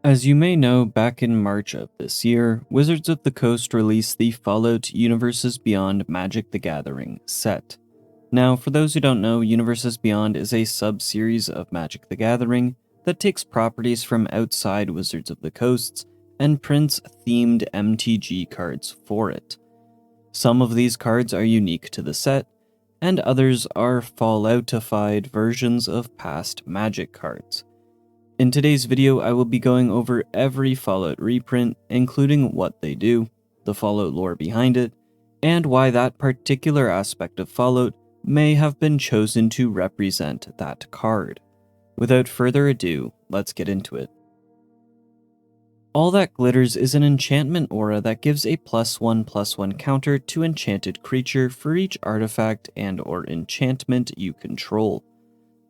As you may know, back in March of this year, Wizards of the Coast released the Fallout Universes Beyond Magic the Gathering set. Now, for those who don't know, Universes Beyond is a sub-series of Magic the Gathering that takes properties from outside Wizards of the Coasts and prints themed MTG cards for it. Some of these cards are unique to the set, and others are Fallout-ified versions of past Magic cards. In today's video, I will be going over every Fallout reprint, including what they do, the Fallout lore behind it, and why that particular aspect of Fallout may have been chosen to represent that card. Without further ado, let's get into it. All That Glitters is an enchantment aura that gives a +1/+1 counter to enchanted creature for each artifact and/or enchantment you control.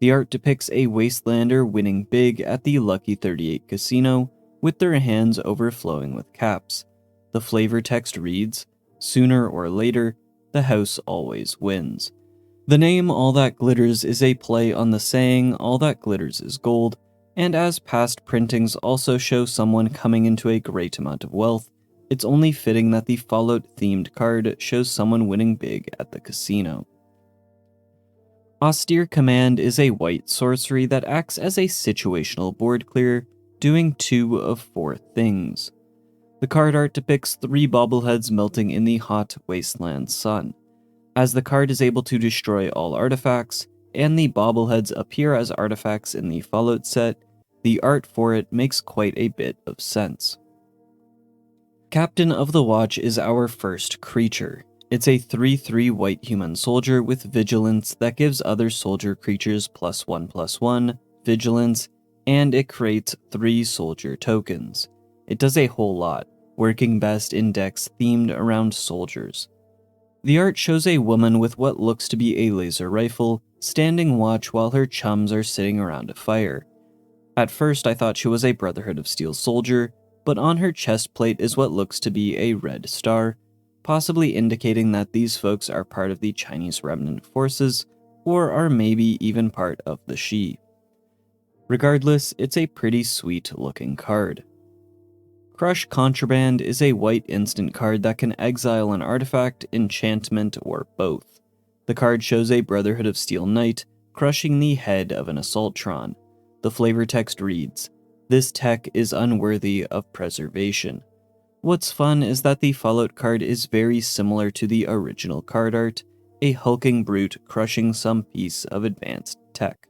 The art depicts a Wastelander winning big at the Lucky 38 casino, with their hands overflowing with caps. The flavor text reads, "Sooner or later, the house always wins." The name All That Glitters is a play on the saying, "All that glitters is gold," and as past printings also show someone coming into a great amount of wealth, it's only fitting that the Fallout-themed card shows someone winning big at the casino. Austere Command is a white sorcery that acts as a situational board clear, doing 2 of 4 things. The card art depicts 3 bobbleheads melting in the hot wasteland sun. As the card is able to destroy all artifacts, and the bobbleheads appear as artifacts in the Fallout set, the art for it makes quite a bit of sense. Captain of the Watch is our first creature. It's a 3/3 white human soldier with vigilance that gives other soldier creatures +1/+1, vigilance, and it creates 3 soldier tokens. It does a whole lot, working best in decks themed around soldiers. The art shows a woman with what looks to be a laser rifle, standing watch while her chums are sitting around a fire. At first I thought she was a Brotherhood of Steel soldier, but on her chest plate is what looks to be a red star, possibly indicating that these folks are part of the Chinese remnant forces, or are maybe even part of the Shi. Regardless, it's a pretty sweet looking card. Crush Contraband is a white instant card that can exile an artifact, enchantment, or both. The card shows a Brotherhood of Steel knight crushing the head of an Assaultron. The flavor text reads, "This tech is unworthy of preservation." What's fun is that the Fallout card is very similar to the original card art, a hulking brute crushing some piece of advanced tech.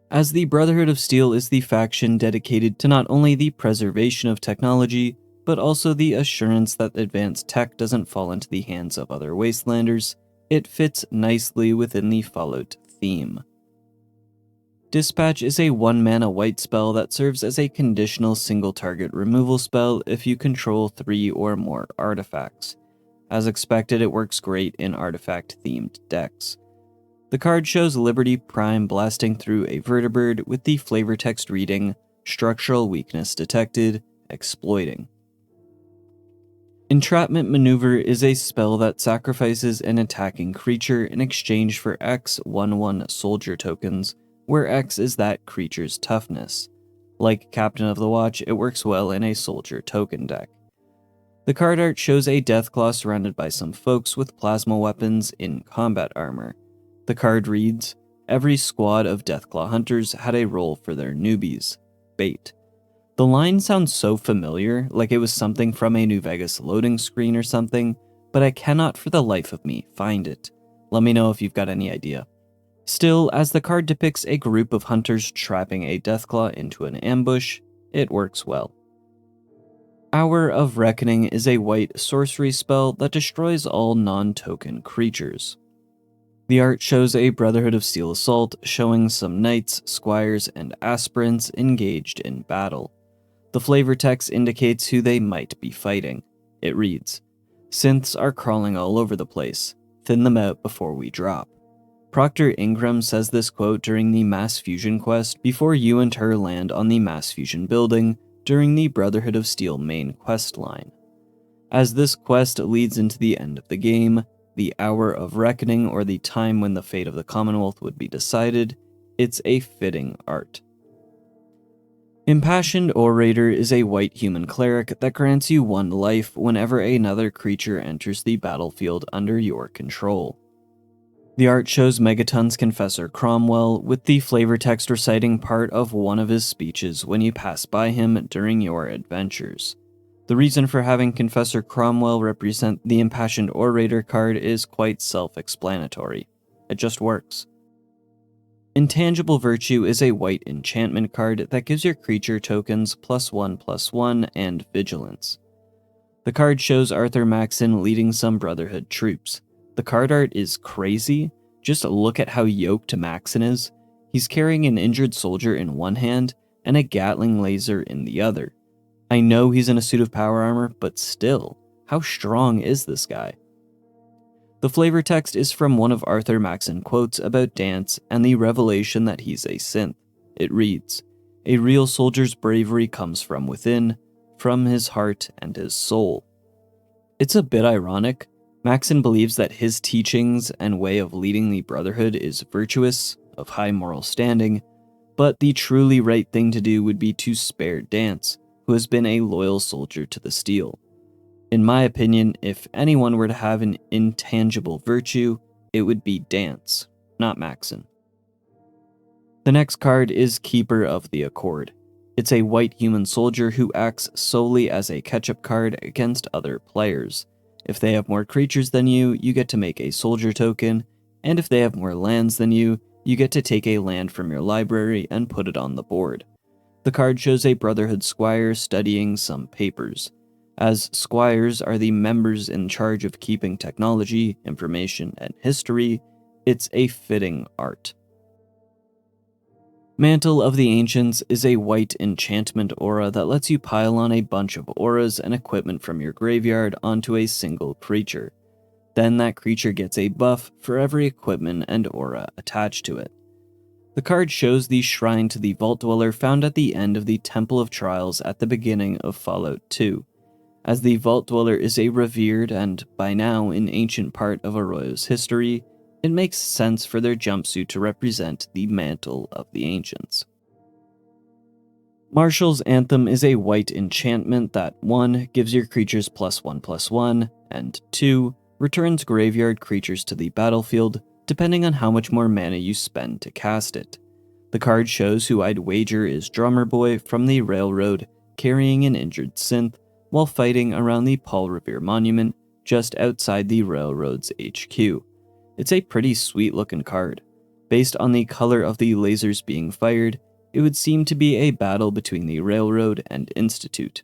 As the Brotherhood of Steel is the faction dedicated to not only the preservation of technology, but also the assurance that advanced tech doesn't fall into the hands of other Wastelanders, it fits nicely within the Fallout theme. Dispatch is a 1-mana white spell that serves as a conditional single-target removal spell if you control 3 or more artifacts. As expected, it works great in artifact-themed decks. The card shows Liberty Prime blasting through a vertibird with the flavor text reading, "Structural weakness detected, exploiting." Entrapment Maneuver is a spell that sacrifices an attacking creature in exchange for X 1/1 soldier tokens, where X is that creature's toughness. Like Captain of the Watch, it works well in a soldier token deck. The card art shows a Deathclaw surrounded by some folks with plasma weapons in combat armor. The card reads, "Every squad of Deathclaw hunters had a role for their newbies. Bait." The line sounds so familiar, like it was something from a New Vegas loading screen or something, but I cannot for the life of me find it. Let me know if you've got any idea. Still, as the card depicts a group of hunters trapping a Deathclaw into an ambush, it works well. Hour of Reckoning is a white sorcery spell that destroys all non-token creatures. The art shows a Brotherhood of Steel assault showing some knights, squires, and aspirants engaged in battle. The flavor text indicates who they might be fighting. It reads, "Synths are crawling all over the place. Thin them out before we drop." Proctor Ingram says this quote during the Mass Fusion quest before you and her land on the Mass Fusion building during the Brotherhood of Steel main quest line. As this quest leads into the end of the game, the Hour of Reckoning, or the time when the fate of the Commonwealth would be decided, it's a fitting art. Impassioned Orator is a white human cleric that grants you 1 life whenever another creature enters the battlefield under your control. The art shows Megaton's Confessor Cromwell, with the flavor text reciting part of one of his speeches when you pass by him during your adventures. The reason for having Confessor Cromwell represent the Impassioned Orator card is quite self-explanatory. It just works. Intangible Virtue is a white enchantment card that gives your creature tokens +1/+1 and Vigilance. The card shows Arthur Maxon leading some Brotherhood troops. The card art is crazy. Just look at how yoked Maxon is. He's carrying an injured soldier in one hand and a Gatling laser in the other. I know he's in a suit of power armor, but still, how strong is this guy? The flavor text is from one of Arthur Maxon quotes about dance and the revelation that he's a synth. It reads, "A real soldier's bravery comes from within, from his heart and his soul." It's a bit ironic. Maxon believes that his teachings and way of leading the Brotherhood is virtuous, of high moral standing, but the truly right thing to do would be to spare Dance, who has been a loyal soldier to the Steel. In my opinion, if anyone were to have an intangible virtue, it would be Dance, not Maxon. The next card is Keeper of the Accord. It's a white human soldier who acts solely as a catch-up card against other players. If they have more creatures than you get to make a soldier token, and if they have more lands than you get to take a land from your library and put it on the board. The card shows a Brotherhood squire studying some papers. As squires are the members in charge of keeping technology, information, and history, it's a fitting art. Mantle of the Ancients is a white enchantment aura that lets you pile on a bunch of auras and equipment from your graveyard onto a single creature. Then that creature gets a buff for every equipment and aura attached to it. The card shows the Shrine to the Vault Dweller found at the end of the Temple of Trials at the beginning of Fallout 2. As the Vault Dweller is a revered and, by now, an ancient part of Arroyo's history, it makes sense for their jumpsuit to represent the Mantle of the Ancients. Marshal's Anthem is a white enchantment that 1. Gives your creatures +1/+1, and 2. Returns graveyard creatures to the battlefield, depending on how much more mana you spend to cast it. The card shows who I'd wager is Drummer Boy from the Railroad, carrying an injured synth, while fighting around the Paul Revere Monument just outside the Railroad's HQ. It's a pretty sweet looking card. Based on the color of the lasers being fired, it would seem to be a battle between the Railroad and Institute.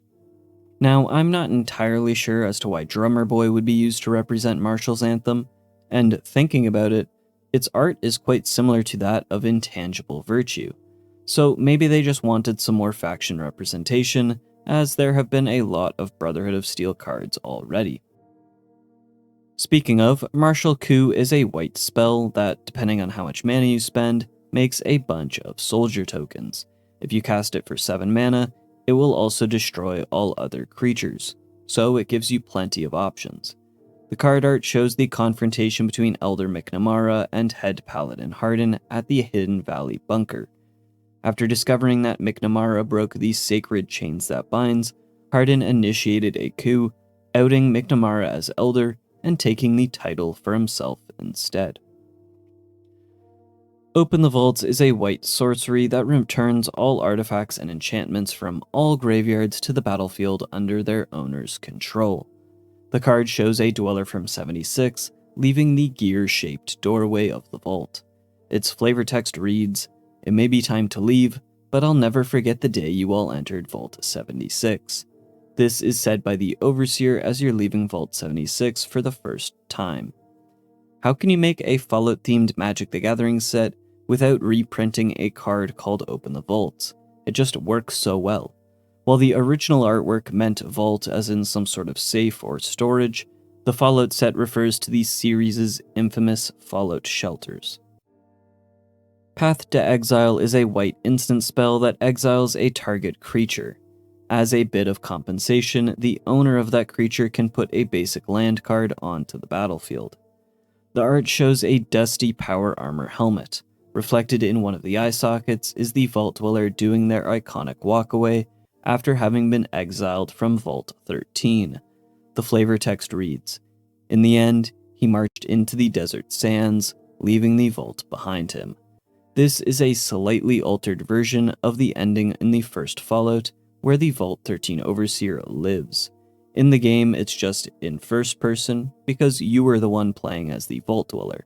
Now, I'm not entirely sure as to why Drummer Boy would be used to represent Marshal's Anthem, and thinking about it, its art is quite similar to that of Intangible Virtue. So maybe they just wanted some more faction representation, as there have been a lot of Brotherhood of Steel cards already. Speaking of, Martial Coup is a white spell that, depending on how much mana you spend, makes a bunch of soldier tokens. If you cast it for 7 mana, it will also destroy all other creatures, so it gives you plenty of options. The card art shows the confrontation between Elder McNamara and Head Paladin Hardin at the Hidden Valley Bunker. After discovering that McNamara broke the sacred chains that binds, Hardin initiated a coup, outing McNamara as Elder and taking the title for himself instead. Open the Vaults is a white sorcery that returns all artifacts and enchantments from all graveyards to the battlefield under their owner's control. The card shows a Dweller from 76, leaving the gear-shaped doorway of the vault. Its flavor text reads, "It may be time to leave, but I'll never forget the day you all entered Vault 76. This is said by the Overseer as you're leaving Vault 76 for the first time." How can you make a Fallout-themed Magic the Gathering set without reprinting a card called Open the Vaults? It just works so well. While the original artwork meant vault as in some sort of safe or storage, the Fallout set refers to the series' infamous Fallout shelters. Path to Exile is a white instant spell that exiles a target creature. As a bit of compensation, the owner of that creature can put a basic land card onto the battlefield. The art shows a dusty power armor helmet. Reflected in one of the eye sockets is the Vault Dweller doing their iconic walkaway after having been exiled from Vault 13. The flavor text reads, "In the end, he marched into the desert sands, leaving the vault behind him." This is a slightly altered version of the ending in the first Fallout, where the Vault 13 Overseer lives. In the game, it's just in first person, because you were the one playing as the Vault Dweller.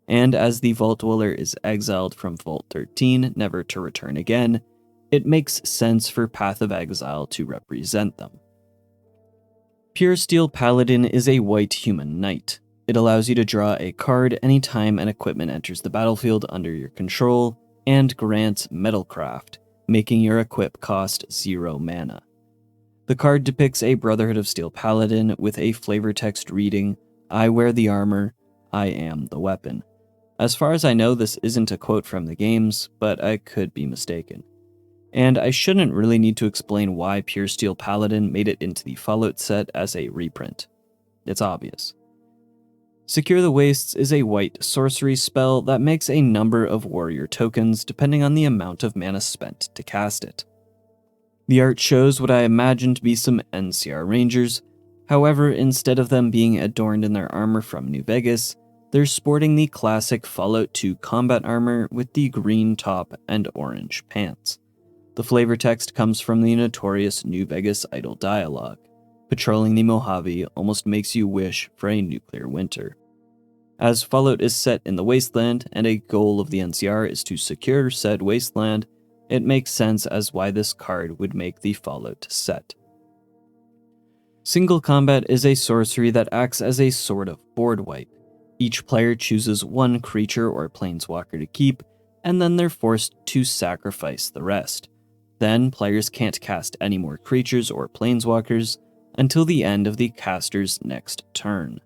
And as the Vault Dweller is exiled from Vault 13, never to return again, it makes sense for Path of Exile to represent them. Pure Steel Paladin is a white human knight. It allows you to draw a card anytime an equipment enters the battlefield under your control, and grants Metalcraft, making your equip cost 0 mana. The card depicts a Brotherhood of Steel Paladin with a flavor text reading, "I wear the armor, I am the weapon." As far as I know, this isn't a quote from the games, but I could be mistaken. And I shouldn't really need to explain why Pure Steel Paladin made it into the Fallout set as a reprint. It's obvious. Secure the Wastes is a white sorcery spell that makes a number of warrior tokens depending on the amount of mana spent to cast it. The art shows what I imagine to be some NCR Rangers. However, instead of them being adorned in their armor from New Vegas, they're sporting the classic Fallout 2 combat armor with the green top and orange pants. The flavor text comes from the notorious New Vegas idle dialogue. Patrolling the Mojave almost makes you wish for a nuclear winter. As Fallout is set in the wasteland, and a goal of the NCR is to secure said wasteland, it makes sense as why this card would make the Fallout set. Single Combat is a sorcery that acts as a sort of board wipe. Each player chooses one creature or planeswalker to keep, and then they're forced to sacrifice the rest. Then, players can't cast any more creatures or planeswalkers until the end of the caster's next turn.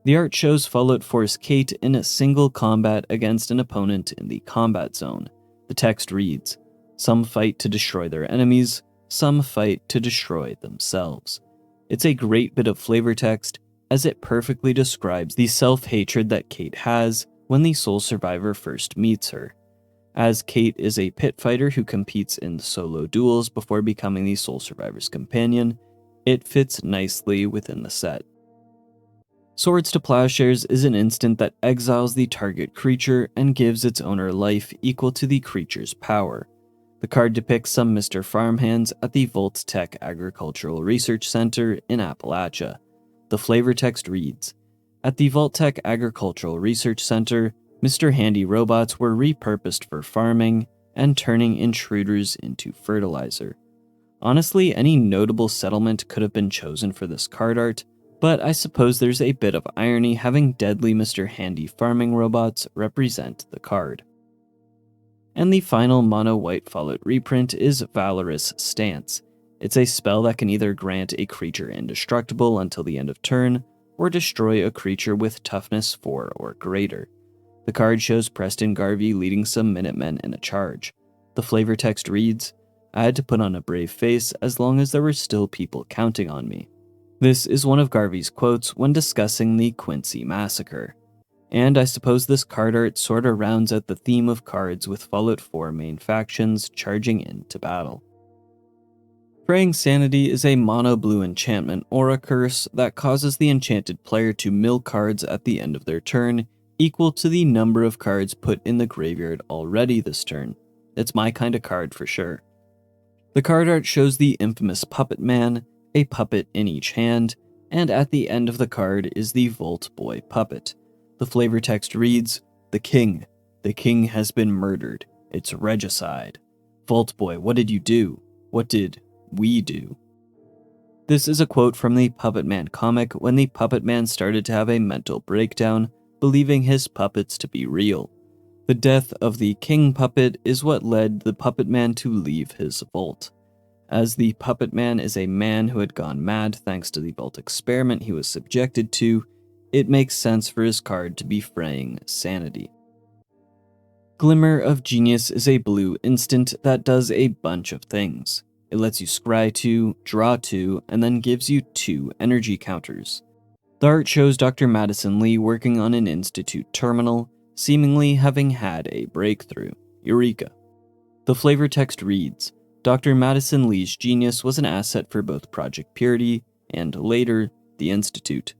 The art shows Fallout force Kate in a single combat against an opponent in the combat zone. The text reads, "Some fight to destroy their enemies, some fight to destroy themselves." It's a great bit of flavor text, as it perfectly describes the self-hatred that Kate has when the Soul Survivor first meets her. As Kate is a pit fighter who competes in solo duels before becoming the Soul Survivor's companion, it fits nicely within the set. Swords to Plowshares is an instant that exiles the target creature and gives its owner life equal to the creature's power. The card depicts some Mr. Farmhands at the Volt Tech Agricultural Research Center in Appalachia. The flavor text reads, "At the Volt Tech Agricultural Research Center, Mr. Handy robots were repurposed for farming and turning intruders into fertilizer." Honestly, any notable settlement could have been chosen for this card art, but I suppose there's a bit of irony having deadly Mr. Handy farming robots represent the card. And the final mono-white Fallout reprint is Valorous Stance. It's a spell that can either grant a creature indestructible until the end of turn, or destroy a creature with toughness 4 or greater. The card shows Preston Garvey leading some Minutemen in a charge. The flavor text reads, "I had to put on a brave face as long as there were still people counting on me." This is one of Garvey's quotes when discussing the Quincy Massacre. And I suppose this card art sorta rounds out the theme of cards with Fallout 4 main factions charging into battle. Fraying Sanity is a mono-blue enchantment or a curse that causes the enchanted player to mill cards at the end of their turn, equal to the number of cards put in the graveyard already this turn. It's my kind of card for sure. The card art shows the infamous Puppet Man, a puppet in each hand, and at the end of the card is the Volt Boy puppet. The flavor text reads, The king has been murdered. It's regicide. Volt Boy, what did you do? What did we do?" This is a quote from the Puppet Man comic when the Puppet Man started to have a mental breakdown, believing his puppets to be real. The death of the king puppet is what led the Puppet Man to leave his vault. As the Puppet Man is a man who had gone mad thanks to the vault experiment he was subjected to, it makes sense for his card to be Fraying Sanity. Glimmer of Genius is a blue instant that does a bunch of things. It lets you scry 2, draw 2, and then gives you 2 energy counters. The art shows Dr. Madison Lee working on an Institute terminal, seemingly having had a breakthrough. Eureka. The flavor text reads, Dr. Madison Lee's genius was an asset for both Project Purity and, later, the Institute.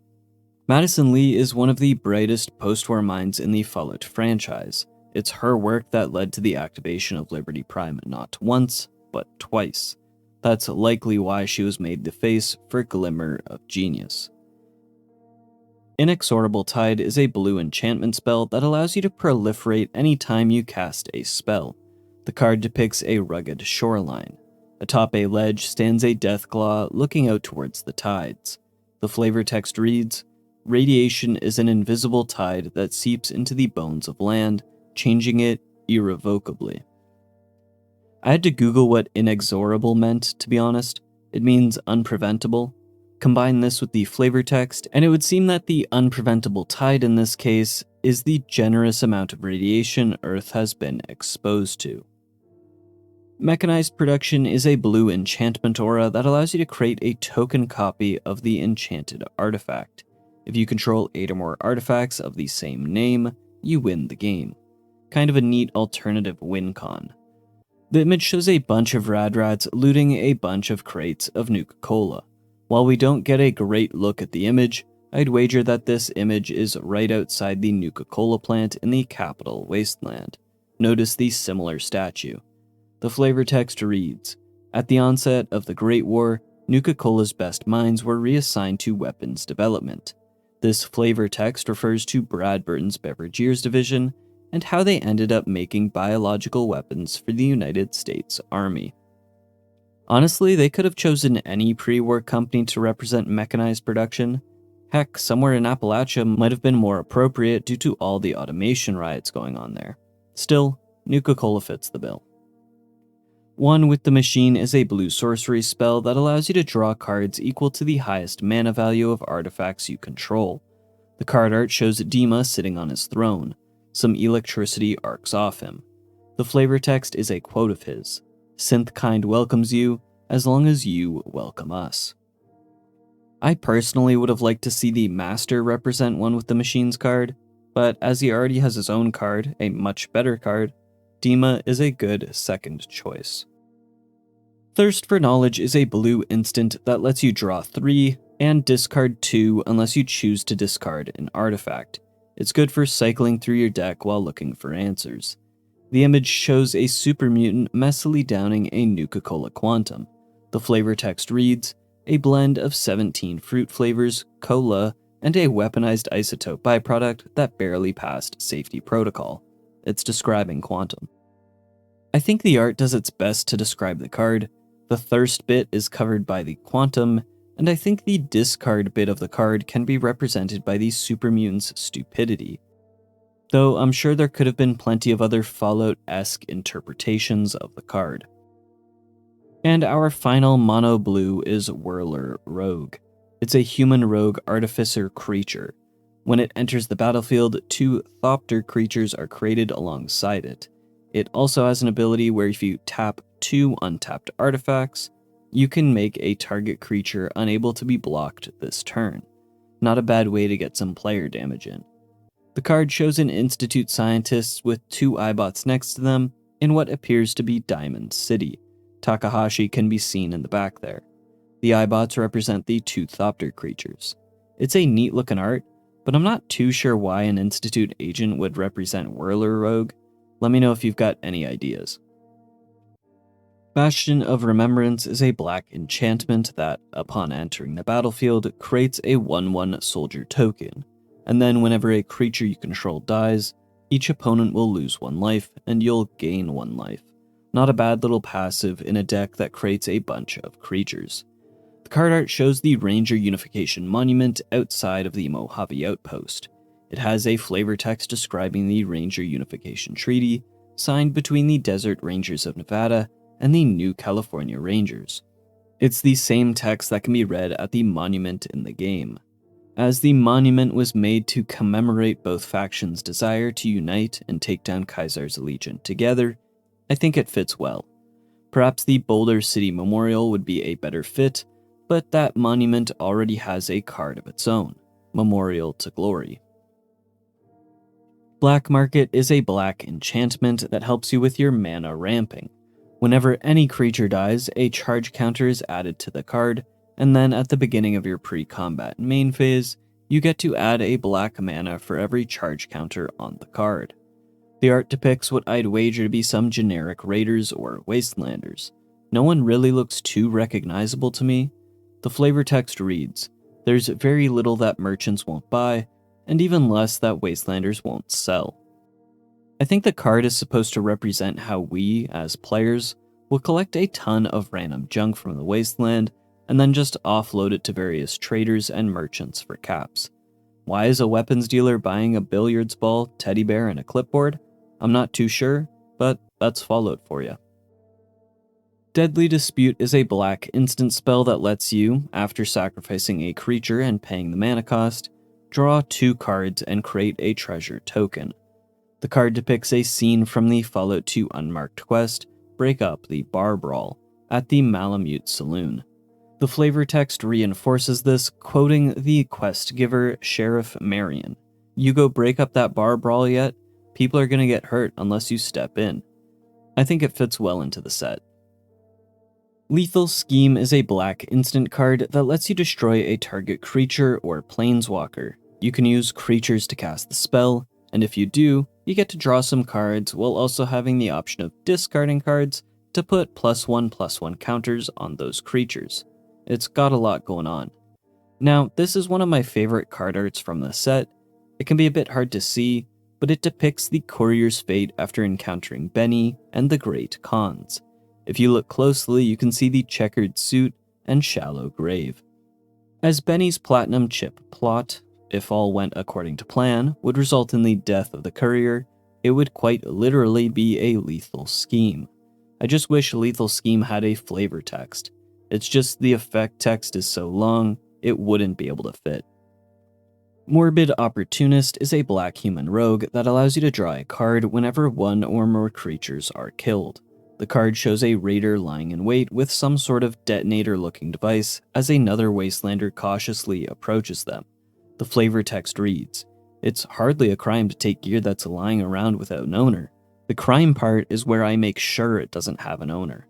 Madison Lee is one of the brightest post-war minds in the Fallout franchise. It's her work that led to the activation of Liberty Prime not once, but twice. That's likely why she was made the face for Glimmer of Genius. Inexorable Tide is a blue enchantment spell that allows you to proliferate anytime you cast a spell. The card depicts a rugged shoreline. Atop a ledge stands a Deathclaw looking out towards the tides. The flavor text reads, Radiation is an invisible tide that seeps into the bones of land, changing it irrevocably. I had to Google what inexorable meant, to be honest. It means unpreventable. Combine this with the flavor text, and it would seem that the unpreventable tide in this case is the generous amount of radiation Earth has been exposed to. Mechanized Production is a blue enchantment aura that allows you to create a token copy of the enchanted artifact. If you control 8 or more artifacts of the same name, you win the game. Kind of a neat alternative win con. The image shows a bunch of radrats looting a bunch of crates of Nuka-Cola. While we don't get a great look at the image, I'd wager that this image is right outside the Nuka-Cola plant in the capital wasteland. Notice the similar statue. The flavor text reads, At the onset of the Great War, Nuka-Cola's best minds were reassigned to weapons development. This flavor text refers to Brad Burton's Beverageers division and how they ended up making biological weapons for the United States Army. Honestly, they could have chosen any pre-war company to represent mechanized production. Heck, somewhere in Appalachia might have been more appropriate due to all the automation riots going on there. Still, Nuka-Cola fits the bill. One with the Machine is a blue sorcery spell that allows you to draw cards equal to the highest mana value of artifacts you control. The card art shows Dima sitting on his throne. Some electricity arcs off him. The flavor text is a quote of his. Synthkind welcomes you, as long as you welcome us. I personally would have liked to see the Master represent One with the Machine's card, but as he already has his own card, a much better card, Dima is a good second choice. Thirst for Knowledge is a blue instant that lets you draw 3 and discard 2 unless you choose to discard an artifact. It's good for cycling through your deck while looking for answers. The image shows a super mutant messily downing a Nuka-Cola Quantum. The flavor text reads, a blend of 17 fruit flavors, cola, and a weaponized isotope byproduct that barely passed safety protocol. It's describing Quantum. I think the art does its best to describe the card. The thirst bit is covered by the Quantum, and I think the discard bit of the card can be represented by the super mutant's stupidity. Though I'm sure there could have been plenty of other Fallout-esque interpretations of the card. And our final mono blue is Whirler Rogue. It's a human rogue artificer creature. When it enters the battlefield, 2 Thopter creatures are created alongside it. It also has an ability where if you tap 2 untapped artifacts, you can make a target creature unable to be blocked this turn. Not a bad way to get some player damage in. The card shows an Institute scientist with 2 Eyebots next to them in what appears to be Diamond City. Takahashi can be seen in the back there. The Eyebots represent the 2 Thopter creatures. It's a neat looking art, but I'm not too sure why an Institute agent would represent Whirler Rogue. Let me know if you've got any ideas. Bastion of Remembrance is a black enchantment that, upon entering the battlefield, creates a 1/1 soldier token, and then whenever a creature you control dies, each opponent will lose 1 life, and you'll gain 1 life. Not a bad little passive in a deck that creates a bunch of creatures. The card art shows the Ranger Unification Monument outside of the Mojave Outpost. It has a flavor text describing the Ranger Unification Treaty, signed between the Desert Rangers of Nevada and the New California Rangers. It's the same text that can be read at the monument in the game. As the monument was made to commemorate both factions' desire to unite and take down Caesar's Legion together, I think it fits well. Perhaps the Boulder City Memorial would be a better fit, but that monument already has a card of its own, Memorial to Glory. Black Market is a black enchantment that helps you with your mana ramping. Whenever any creature dies, a charge counter is added to the card, and then at the beginning of your pre-combat main phase, you get to add a black mana for every charge counter on the card. The art depicts what I'd wager to be some generic raiders or wastelanders. No one really looks too recognizable to me. The flavor text reads, "There's very little that merchants won't buy, and even less that wastelanders won't sell." I think the card is supposed to represent how we, as players, will collect a ton of random junk from the wasteland and then just offload it to various traders and merchants for caps. Why is a weapons dealer buying a billiards ball, teddy bear, and a clipboard? I'm not too sure, but that's Fallout for you. Deadly Dispute is a black instant spell that lets you, after sacrificing a creature and paying the mana cost, draw 2 cards and create a treasure token. The card depicts a scene from the Fallout 2 unmarked quest, Break Up the Bar Brawl, at the Malamute Saloon. The flavor text reinforces this, quoting the quest giver, Sheriff Marion. "You go break up that bar brawl yet? People are gonna get hurt unless you step in." I think it fits well into the set. Lethal Scheme is a black instant card that lets you destroy a target creature or planeswalker. You can use creatures to cast the spell, and if you do, you get to draw some cards while also having the option of discarding cards to put +1/+1 counters on those creatures. It's got a lot going on. Now, this is one of my favorite card arts from the set. It can be a bit hard to see, but it depicts the courier's fate after encountering Benny and the Great Khans. If you look closely, you can see the checkered suit and shallow grave. As Benny's platinum chip plot, if all went according to plan, would result in the death of the courier, it would quite literally be a lethal scheme. I just wish Lethal Scheme had a flavor text. It's just the effect text is so long, it wouldn't be able to fit. Morbid Opportunist is a black human rogue that allows you to draw a card whenever one or more creatures are killed. The card shows a raider lying in wait with some sort of detonator-looking device as another wastelander cautiously approaches them. The flavor text reads, "It's hardly a crime to take gear that's lying around without an owner. The crime part is where I make sure it doesn't have an owner."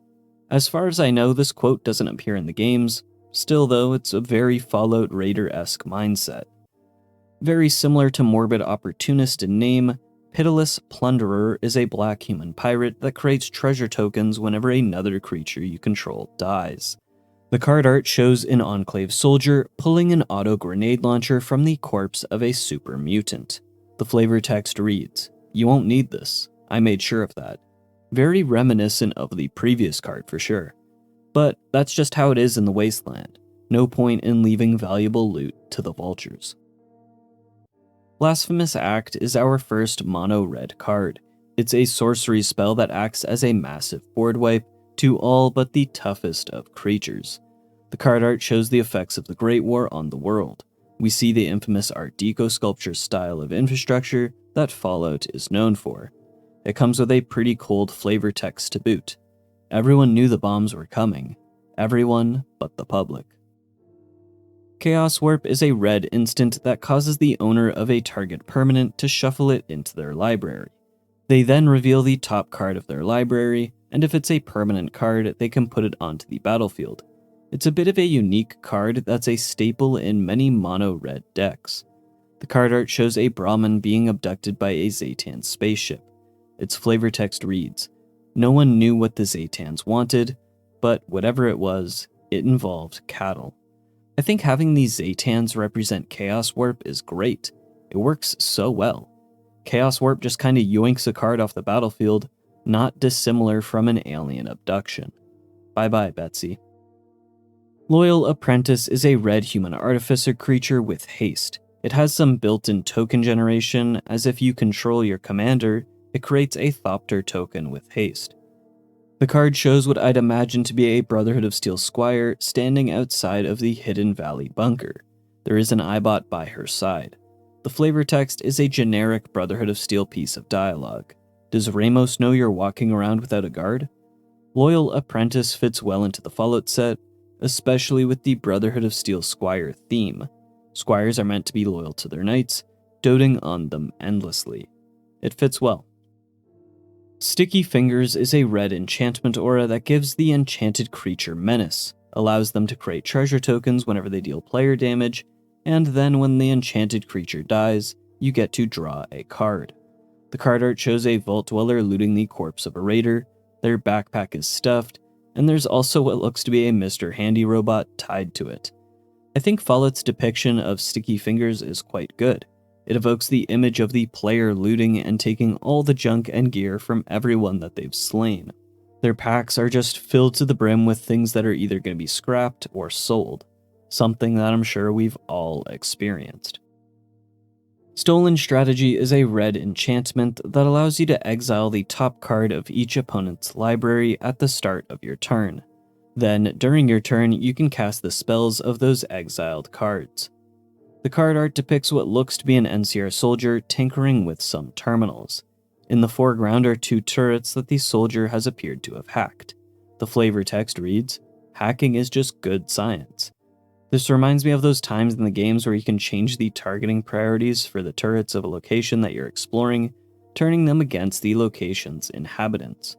As far as I know, this quote doesn't appear in the games. Still though, it's a very Fallout Raider-esque mindset. Very similar to Morbid Opportunist in name, Pitiless Plunderer is a black human pirate that creates treasure tokens whenever another creature you control dies. The card art shows an Enclave soldier pulling an auto grenade launcher from the corpse of a super mutant. The flavor text reads, "You won't need this. I made sure of that." Very reminiscent of the previous card for sure. But that's just how it is in the Wasteland. No point in leaving valuable loot to the vultures. Blasphemous Act is our first mono-red card. It's a sorcery spell that acts as a massive board wipe to all but the toughest of creatures. The card art shows the effects of the Great War on the world. We see the infamous Art Deco sculpture style of infrastructure that Fallout is known for. It comes with a pretty cold flavor text to boot. Everyone knew the bombs were coming. Everyone but the public. Chaos Warp is a red instant that causes the owner of a target permanent to shuffle it into their library. They then reveal the top card of their library, and if it's a permanent card, they can put it onto the battlefield. It's a bit of a unique card that's a staple in many mono-red decks. The card art shows a Brahmin being abducted by a Zaytan spaceship. Its flavor text reads, "No one knew what the Zaytans wanted, but whatever it was, it involved cattle." I think having these Zaytans represent Chaos Warp is great. It works so well. Chaos Warp just kinda yoinks a card off the battlefield, not dissimilar from an alien abduction. Bye bye, Betsy. Loyal Apprentice is a red human artificer creature with haste. It has some built-in token generation, as if you control your commander, it creates a Thopter token with haste. The card shows what I'd imagine to be a Brotherhood of Steel squire standing outside of the Hidden Valley bunker. There is an Eyebot by her side. The flavor text is a generic Brotherhood of Steel piece of dialogue. Does Ramos know you're walking around without a guard? Loyal Apprentice fits well into the Fallout set, especially with the Brotherhood of Steel squire theme. Squires are meant to be loyal to their knights, doting on them endlessly. It fits well. Sticky Fingers is a red enchantment aura that gives the enchanted creature menace, allows them to create treasure tokens whenever they deal player damage, and then when the enchanted creature dies, you get to draw a card. The card art shows a vault dweller looting the corpse of a raider, their backpack is stuffed, and there's also what looks to be a Mr. Handy robot tied to it. I think Fallout's depiction of Sticky Fingers is quite good. It evokes the image of the player looting and taking all the junk and gear from everyone that they've slain. Their packs are just filled to the brim with things that are either going to be scrapped or sold, something that I'm sure we've all experienced. Stolen Strategy is a red enchantment that allows you to exile the top card of each opponent's library at the start of your turn. Then, during your turn, you can cast the spells of those exiled cards. The card art depicts what looks to be an NCR soldier tinkering with some terminals. In the foreground are two turrets that the soldier has appeared to have hacked. The flavor text reads, "Hacking is just good science." This reminds me of those times in the games where you can change the targeting priorities for the turrets of a location that you're exploring, turning them against the location's inhabitants.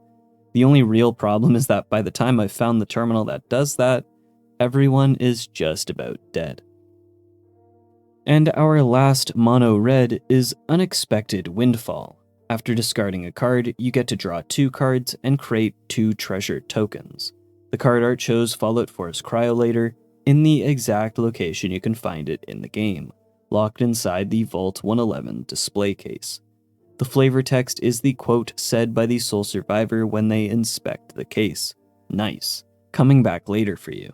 The only real problem is that by the time I've found the terminal that does that, everyone is just about dead. And our last mono red is Unexpected Windfall. After discarding a card, you get to draw 2 cards and create 2 treasure tokens. The card art shows Fallout 4's Cryolator in the exact location you can find it in the game, locked inside the Vault 111 display case. The flavor text is the quote said by the sole survivor when they inspect the case. "Nice. Coming back later for you."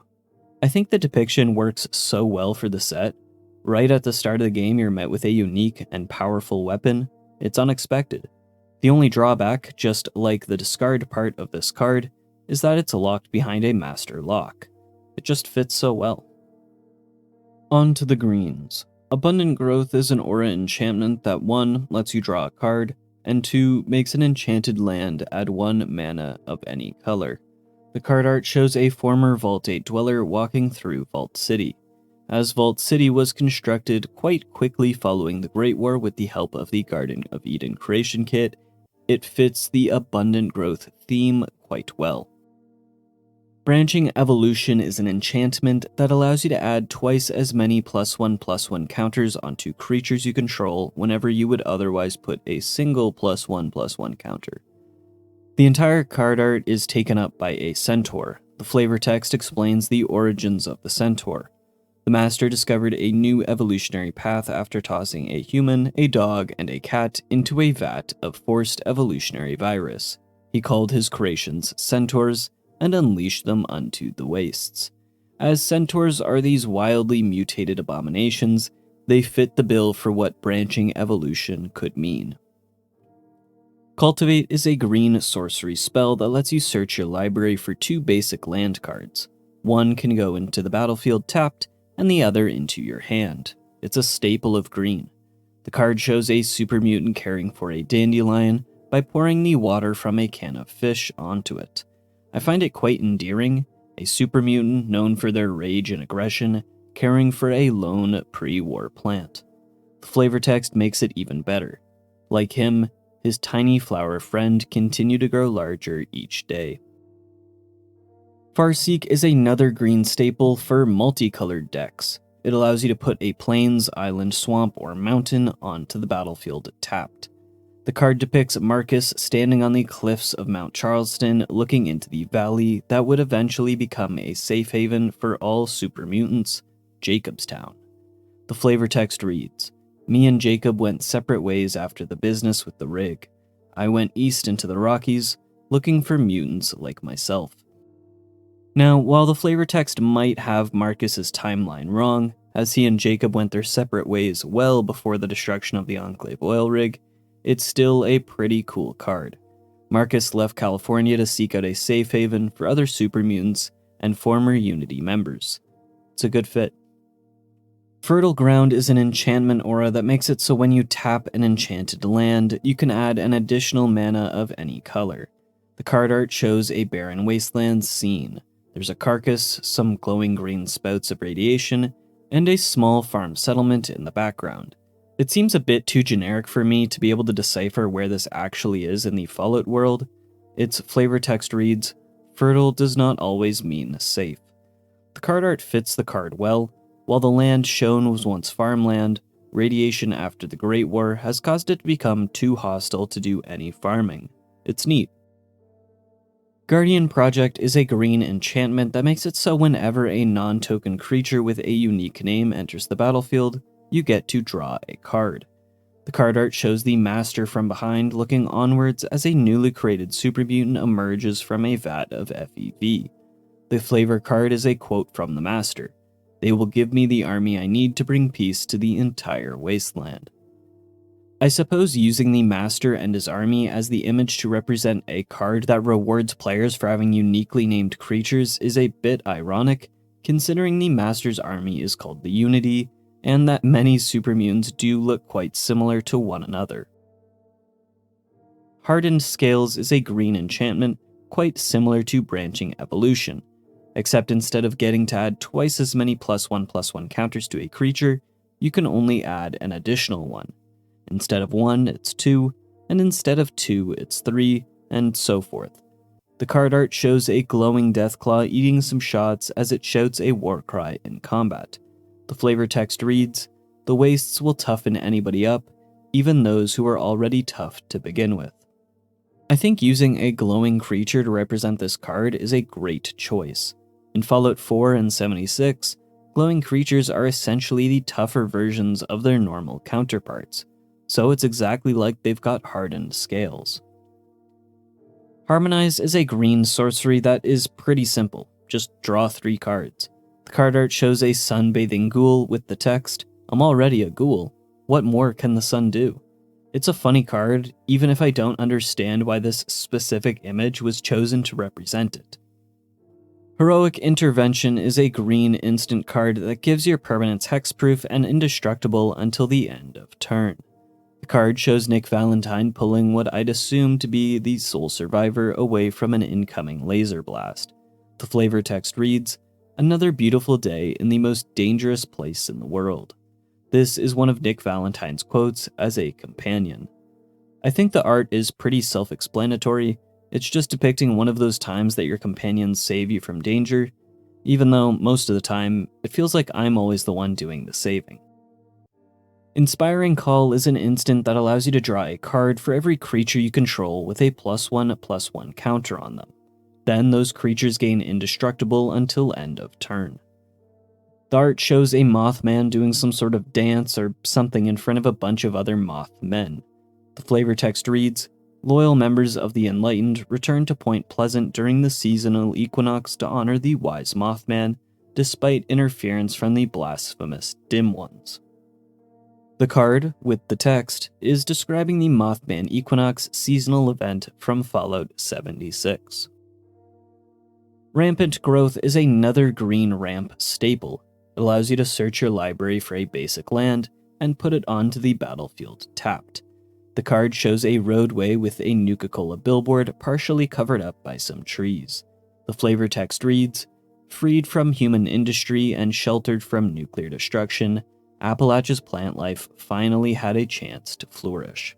I think the depiction works so well for the set. Right at the start of the game, you're met with a unique and powerful weapon. It's unexpected. The only drawback, just like the discard part of this card, is that it's locked behind a master lock. It just fits so well. On to the greens. Abundant Growth is an aura enchantment that 1. Lets you draw a card, and 2. Makes an enchanted land add 1 mana of any color. The card art shows a former Vault 8 dweller walking through Vault City. As Vault City was constructed quite quickly following the Great War with the help of the Garden of Eden creation kit, it fits the Abundant Growth theme quite well. Branching Evolution is an enchantment that allows you to add twice as many +1/+1 counters onto creatures you control whenever you would otherwise put a single +1/+1 counter. The entire card art is taken up by a centaur. The flavor text explains the origins of the centaur. The master discovered a new evolutionary path after tossing a human, a dog, and a cat into a vat of forced evolutionary virus. He called his creations centaurs and unleashed them unto the wastes. As centaurs are these wildly mutated abominations, they fit the bill for what branching evolution could mean. Cultivate is a green sorcery spell that lets you search your library for 2 basic land cards. One can go into the battlefield tapped, and the other into your hand. It's a staple of green. The card shows a super mutant caring for a dandelion by pouring the water from a can of fish onto it. I find it quite endearing, a super mutant known for their rage and aggression, caring for a lone pre-war plant. The flavor text makes it even better. Like him, his tiny flower friend continue to grow larger each day. Farseek is another green staple for multicolored decks. It allows you to put a plains, island, swamp, or mountain onto the battlefield tapped. The card depicts Marcus standing on the cliffs of Mount Charleston looking into the valley that would eventually become a safe haven for all super mutants, Jacobstown. The flavor text reads, "Me and Jacob went separate ways after the business with the rig. I went east into the Rockies, looking for mutants like myself." Now, while the flavor text might have Marcus's timeline wrong, as he and Jacob went their separate ways well before the destruction of the Enclave oil rig, it's still a pretty cool card. Marcus left California to seek out a safe haven for other super mutants and former Unity members. It's a good fit. Fertile Ground is an enchantment aura that makes it so when you tap an enchanted land, you can add an additional mana of any color. The card art shows a barren wasteland scene. There's a carcass, some glowing green spouts of radiation, and a small farm settlement in the background. It seems a bit too generic for me to be able to decipher where this actually is in the Fallout world. Its flavor text reads, "Fertile does not always mean safe." The card art fits the card well. While the land shown was once farmland, radiation after the Great War has caused it to become too hostile to do any farming. It's neat. Guardian Project is a green enchantment that makes it so whenever a non-token creature with a unique name enters the battlefield, you get to draw a card. The card art shows the Master from behind looking onwards as a newly created super mutant emerges from a vat of FEV. The flavor card is a quote from the Master. "They will give me the army I need to bring peace to the entire wasteland." I suppose using the Master and his army as the image to represent a card that rewards players for having uniquely named creatures is a bit ironic, considering the Master's army is called the Unity, and that many super mutants do look quite similar to one another. Hardened Scales is a green enchantment, quite similar to Branching Evolution, except instead of getting to add twice as many +1/+1 counters to a creature, you can only add an additional one. Instead of 1, it's 2, and instead of 2, it's 3, and so forth. The card art shows a glowing Deathclaw eating some shots as it shouts a war cry in combat. The flavor text reads, "The wastes will toughen anybody up, even those who are already tough to begin with." I think using a glowing creature to represent this card is a great choice. In Fallout 4 and 76, glowing creatures are essentially the tougher versions of their normal counterparts, so it's exactly like they've got hardened scales. Harmonize is a green sorcery that is pretty simple, just draw 3 cards. The card art shows a sunbathing ghoul with the text, "I'm already a ghoul, what more can the sun do?" It's a funny card, even if I don't understand why this specific image was chosen to represent it. Heroic Intervention is a green instant card that gives your permanents hexproof and indestructible until the end of turn. The card shows Nick Valentine pulling what I'd assume to be the sole survivor away from an incoming laser blast. The flavor text reads, "Another beautiful day in the most dangerous place in the world." This is one of Nick Valentine's quotes as a companion. I think the art is pretty self-explanatory. It's just depicting one of those times that your companions save you from danger, even though most of the time, it feels like I'm always the one doing the saving. Inspiring Call is an instant that allows you to draw a card for every creature you control with a +1/+1 counter on them. Then those creatures gain indestructible until end of turn. The art shows a Mothman doing some sort of dance or something in front of a bunch of other Mothmen. The flavor text reads, "Loyal members of the Enlightened return to Point Pleasant during the seasonal equinox to honor the wise Mothman, despite interference from the blasphemous Dim Ones." The card, with the text, is describing the Mothman Equinox seasonal event from Fallout 76. Rampant Growth is another green ramp staple. It allows you to search your library for a basic land and put it onto the battlefield tapped. The card shows a roadway with a Nuka-Cola billboard partially covered up by some trees. The flavor text reads, "Freed from human industry and sheltered from nuclear destruction, Appalachia's plant life finally had a chance to flourish."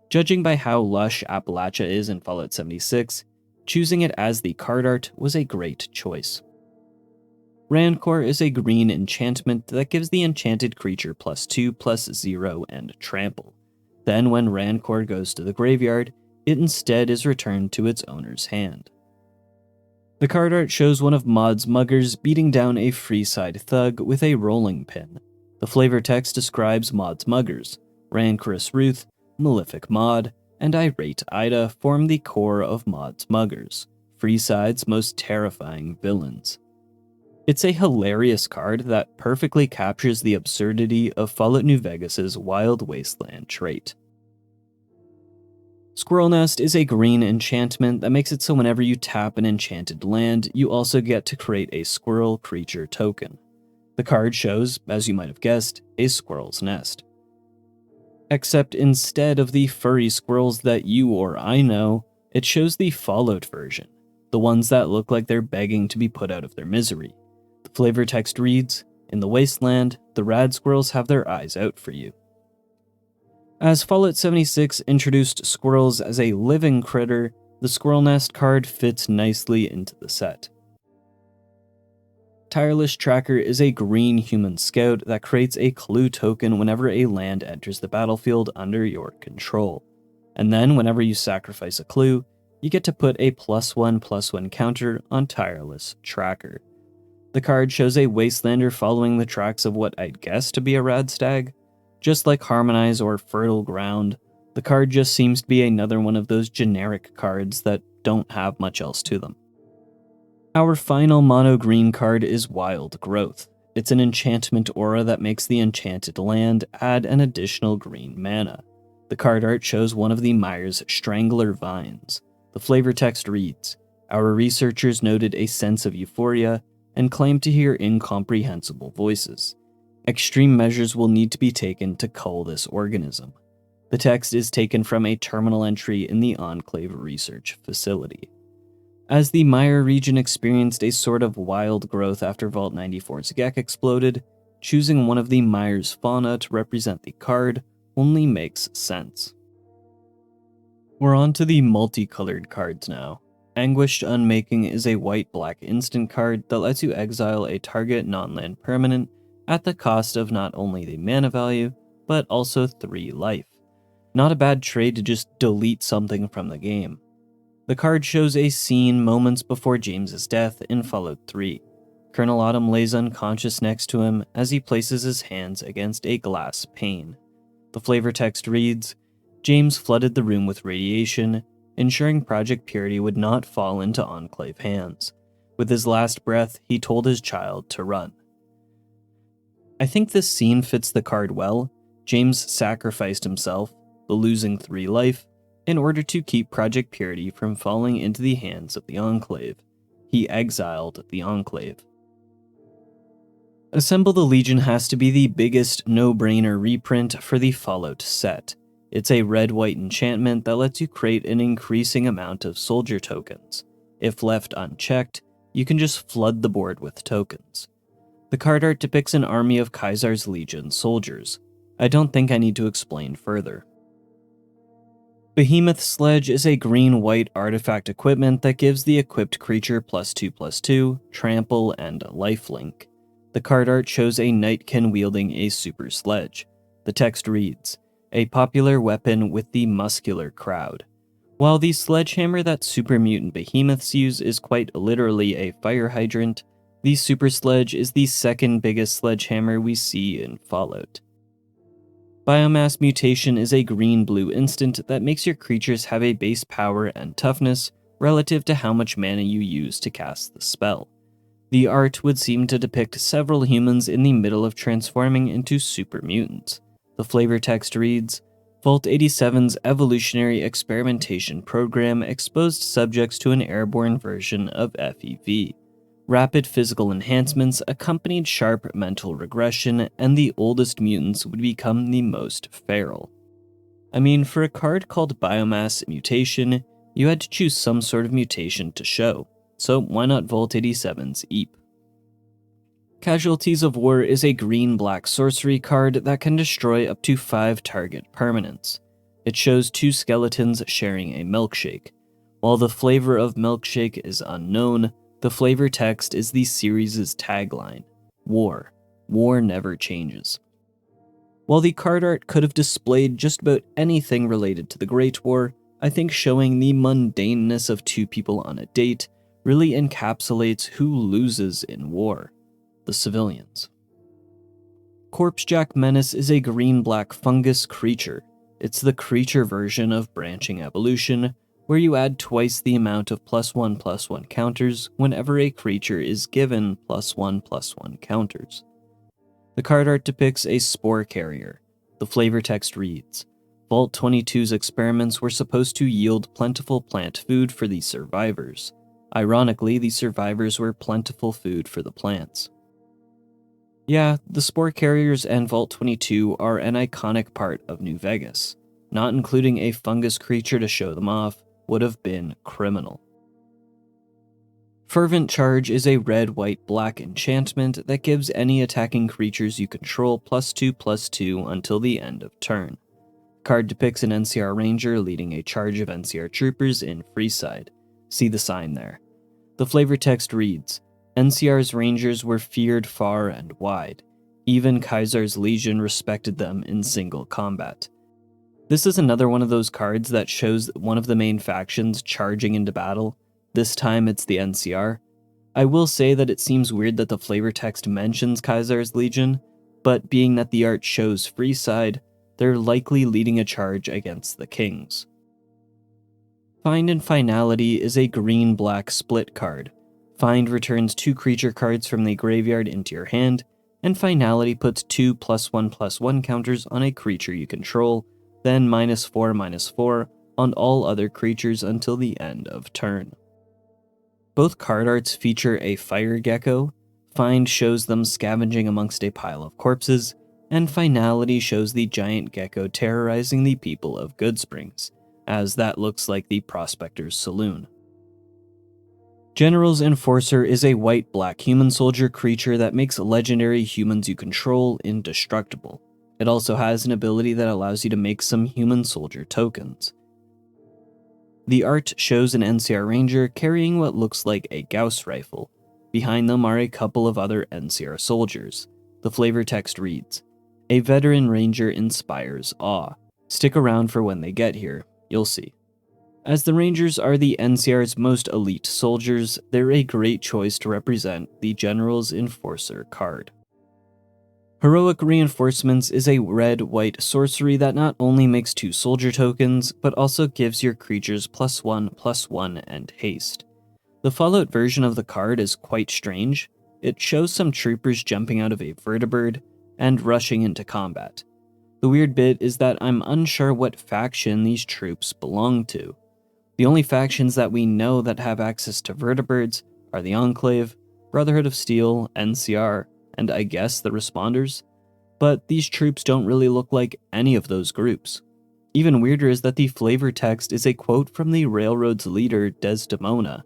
Judging by how lush Appalachia is in Fallout 76, choosing it as the card art was a great choice. Rancor is a green enchantment that gives the enchanted creature +2/+0 and trample. Then when Rancor goes to the graveyard, it instead is returned to its owner's hand. The card art shows one of Maud's muggers beating down a Freeside thug with a rolling pin. The flavor text describes Maud's muggers. Rancorous Ruth, Malefic Maud, and Irate Ida form the core of Maud's muggers, Freeside's most terrifying villains. It's a hilarious card that perfectly captures the absurdity of Fallout New Vegas' Wild Wasteland trait. Squirrel Nest is a green enchantment that makes it so whenever you tap an enchanted land, you also get to create a squirrel creature token. The card shows, as you might have guessed, a squirrel's nest. Except instead of the furry squirrels that you or I know, it shows the Fallout version, the ones that look like they're begging to be put out of their misery. The flavor text reads, "In the wasteland, the rad squirrels have their eyes out for you." As Fallout 76 introduced squirrels as a living critter, the Squirrel Nest card fits nicely into the set. Tireless Tracker is a green human scout that creates a clue token whenever a land enters the battlefield under your control. And then whenever you sacrifice a clue, you get to put a +1/+1 counter on Tireless Tracker. The card shows a wastelander following the tracks of what I'd guess to be a rad stag. Just like Harmonize or Fertile Ground, the card just seems to be another one of those generic cards that don't have much else to them. Our final mono green card is Wild Growth. It's an enchantment aura that makes the enchanted land add an additional green mana. The card art shows one of the Myers Strangler vines. The flavor text reads, "Our researchers noted a sense of euphoria and claimed to hear incomprehensible voices. Extreme measures will need to be taken to cull this organism." The text is taken from a terminal entry in the Enclave Research Facility. As the Meyer region experienced a sort of wild growth after Vault 94's Gek exploded, choosing one of the Meyer's fauna to represent the card only makes sense. We're on to the multicolored cards now. Anguished Unmaking is a white-black instant card that lets you exile a target non-land permanent at the cost of not only the mana value, but also 3 life. Not a bad trade to just delete something from the game. The card shows a scene moments before James's death in Fallout 3. Colonel Autumn lays unconscious next to him as he places his hands against a glass pane. The flavor text reads, "James flooded the room with radiation, ensuring Project Purity would not fall into Enclave hands. With his last breath, he told his child to run." I think this scene fits the card well. James sacrificed himself, the losing 3 life, in order to keep Project Purity from falling into the hands of the Enclave. He exiled the Enclave. Assemble the Legion has to be the biggest no-brainer reprint for the Fallout set. It's a red-white enchantment that lets you create an increasing amount of soldier tokens. If left unchecked, you can just flood the board with tokens. The card art depicts an army of Caesar's Legion soldiers. I don't think I need to explain further. Behemoth Sledge is a green-white artifact equipment that gives the equipped creature +2/+2, trample, and lifelink. The card art shows a Nightkin wielding a super sledge. The text reads, "A popular weapon with the muscular crowd." While the sledgehammer that super mutant behemoths use is quite literally a fire hydrant, the super sledge is the second biggest sledgehammer we see in Fallout. Biomass Mutation is a green-blue instant that makes your creatures have a base power and toughness relative to how much mana you use to cast the spell. The art would seem to depict several humans in the middle of transforming into super mutants. The flavor text reads, Vault 87's evolutionary experimentation program exposed subjects to an airborne version of FEV. Rapid physical enhancements accompanied sharp mental regression, and the oldest mutants would become the most feral. I mean, for a card called Biomass Mutation, you had to choose some sort of mutation to show, so why not Vault 87's EAP? Casualties of War is a green-black sorcery card that can destroy up to 5 target permanents. It shows 2 skeletons sharing a milkshake. While the flavor of milkshake is unknown, the flavor text is the series' tagline, War. War never changes. While the card art could have displayed just about anything related to the Great War, I think showing the mundaneness of 2 people on a date really encapsulates who loses in war: the civilians. Corpsejack Menace is a green-black fungus creature. It's the creature version of Branching Evolution, where you add twice the amount of +1/+1 counters whenever a creature is given +1/+1 counters. The card art depicts a spore carrier. The flavor text reads, Vault 22's experiments were supposed to yield plentiful plant food for the survivors. Ironically, the survivors were plentiful food for the plants. Yeah, the spore carriers and Vault 22 are an iconic part of New Vegas. Not including a fungus creature to show them off would have been criminal. Fervent Charge is a red-white-black enchantment that gives any attacking creatures you control +2/+2 until the end of turn. Card depicts an NCR Ranger leading a charge of NCR troopers in Freeside. See the sign there. The flavor text reads, NCR's Rangers were feared far and wide. Even Kaiser's Legion respected them in single combat. This is another one of those cards that shows one of the main factions charging into battle. This time it's the NCR. I will say that it seems weird that the flavor text mentions Kaiser's Legion, but being that the art shows Freeside, they're likely leading a charge against the Kings. Find and Finality is a green-black split card. Find returns 2 creature cards from the graveyard into your hand, and Finality puts 2 +1/+1 counters on a creature you control, then -4/-4 on all other creatures until the end of turn. Both card arts feature a fire gecko. Find shows them scavenging amongst a pile of corpses, and Finality shows the giant gecko terrorizing the people of Goodsprings, as that looks like the Prospector's Saloon. General's Enforcer is a white-black human soldier creature that makes legendary humans you control indestructible. It also has an ability that allows you to make some human soldier tokens. The art shows an NCR Ranger carrying what looks like a Gauss rifle. Behind them are a couple of other NCR soldiers. The flavor text reads, A veteran Ranger inspires awe. Stick around for when they get here, you'll see. As the Rangers are the NCR's most elite soldiers, they're a great choice to represent the General's Enforcer card. Heroic Reinforcements is a red-white sorcery that not only makes 2 soldier tokens, but also gives your creatures +1/+1 and haste. The Fallout version of the card is quite strange. It shows some troopers jumping out of a vertibird and rushing into combat. The weird bit is that I'm unsure what faction these troops belong to. The only factions that we know that have access to vertibirds are the Enclave, Brotherhood of Steel, NCR, and I guess the Responders, but these troops don't really look like any of those groups. Even weirder is that the flavor text is a quote from the Railroad's leader, Desdemona,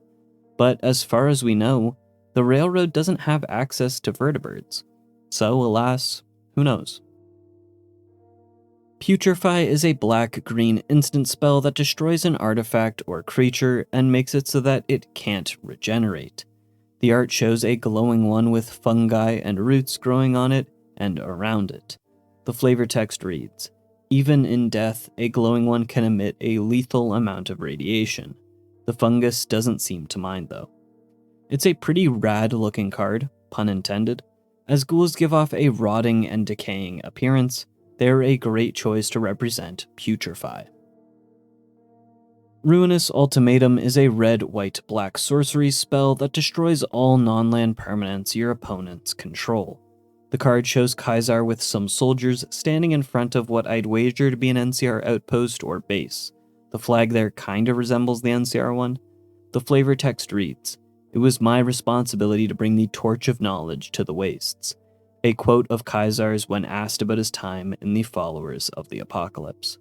but as far as we know, the Railroad doesn't have access to vertibirds. So, alas, who knows? Putrefy is a black-green instant spell that destroys an artifact or creature and makes it so that it can't regenerate. The art shows a glowing one with fungi and roots growing on it and around it. The flavor text reads, Even in death, a glowing one can emit a lethal amount of radiation. The fungus doesn't seem to mind though. It's a pretty rad-looking card, pun intended. As ghouls give off a rotting and decaying appearance, they're a great choice to represent Putrefy. Ruinous Ultimatum is a red-white-black sorcery spell that destroys all non-land permanents your opponents control. The card shows Kaiser with some soldiers standing in front of what I'd wager to be an NCR outpost or base. The flag there kinda resembles the NCR one. The flavor text reads, It was my responsibility to bring the torch of knowledge to the wastes. A quote of Kaiser's when asked about his time in the Followers of the Apocalypse.